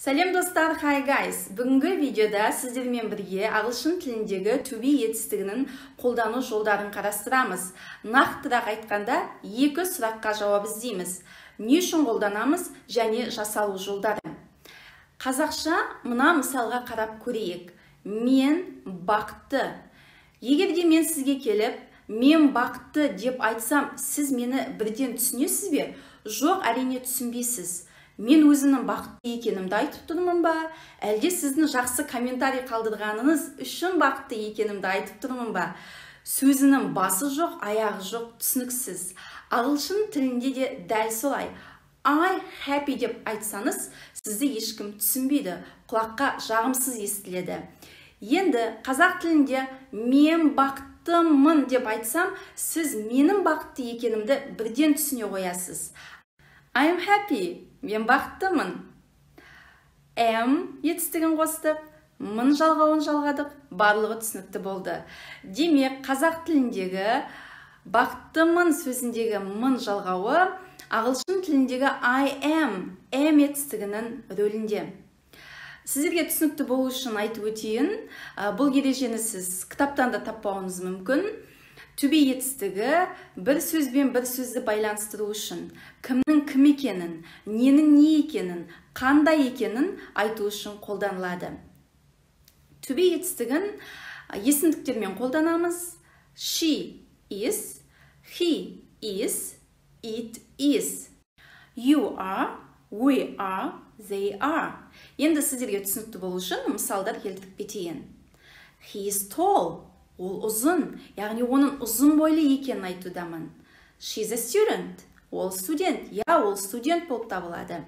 Сәлем достар, hi guys! Бүгінгі видеода сіздермен бірге ағылшын тіліндегі to be етістігінің қолдану жолдарын қарастырамыз. Нақтырақ айтқанда, екі сұраққа жауап іздейміз. Не үшін қолданамыз және жасалу жолдары. Қазақша мына мысалға қарап көрейік. Мен бақытты. Егер де мен сізге келіп, мен бақытты деп айтсам, сіз мені бірден түсінесіз бе? Жоқ, әрине түсінбейсіз. Мен өзінің бақытты екенімді айтып тұрмын ба? Әлде сіздің жақсы комментарий қалдырғаныңыз үшін бақытты екенімді айтып тұрмын ба? Сөзінің басы жоқ, аяғы жоқ, түсініксіз. Ағылшын тілінде де дәл солай. I happy деп айтсаңыз, сізді ешкім түсінбейді, құлаққа жағымсыз естіледі. Енді қазақ тілінде мен бақыттымын деп айтсам, сіз менің бақытты екенімді бірден түсіне қоясыз. I'm happy. Мен бақыттымын. Am етістігін қостық, мын жалғауын жалғадық, барлығы түсінікті болды. Демек, қазақ тіліндегі бақыттымын сөзіндегі мын жалғауы ағылшын тіліндегі I am етістігінің рөлінде. Сіздерге түсінікті болу үшін айтып өтейін, бұл ережені сіз кітаптан да таппауыңыз мүмкін. To be етістігі бір сөзбен бір сөзді байланыстыру үшін кімнің кім екенін, ненің не екенін, қандай екенін айту үшін қолданылады. To be етістігін есімдіктермен қолданамыз. She is, he is, it is. You are, we are, they are. Енді сіздерге түсінікті болу үшін мысалдар келтіріп кетейін. He is tall. Ол ұзын, яғни оның ұзын бойлы екенін айтудамын. She's a student. Ол студент. Ол студент болып табылады.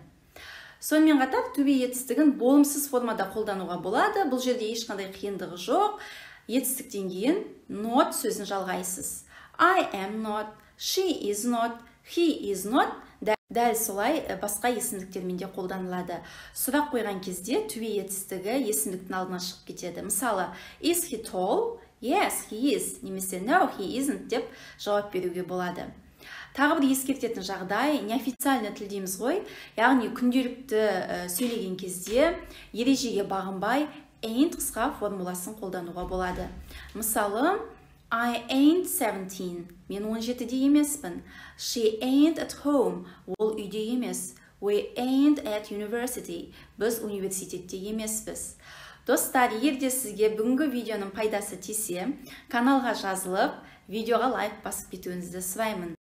Сонымен қатар to be етістігін болымсыз формада қолдануға болады. Бұл жерде ешқандай қиындығы жоқ. Етістіктен кейін not сөзін жалғайсыз. I am not, she is not, he is not. Дәл солай басқа есімдіктермен де қолданылады. Сұрақ қойған кезде to be етістігі есімдіктің алдына шығып кетеді. Мысалы, is he tall? Yes, he is. Немесе no, he isn't деп жауап беруге болады. Тағы бір ескертетін жағдай, неофициальный тіл дейміз ғой, яғни күнделікті сөйлеген кезде ережеге бағынбай ain't қысқа формуласын қолдануға болады. Мысалы, I ain't 17. Мен 17-де емеспін. She ain't at home. Ол үйде емес. We ain't at university. Біз университетте емеспіз. Достар, егер де сізге бүгінгі видеоның пайдасы тисе, каналға жазылып, видеоға лайк басып кетуіңізді сұраймын.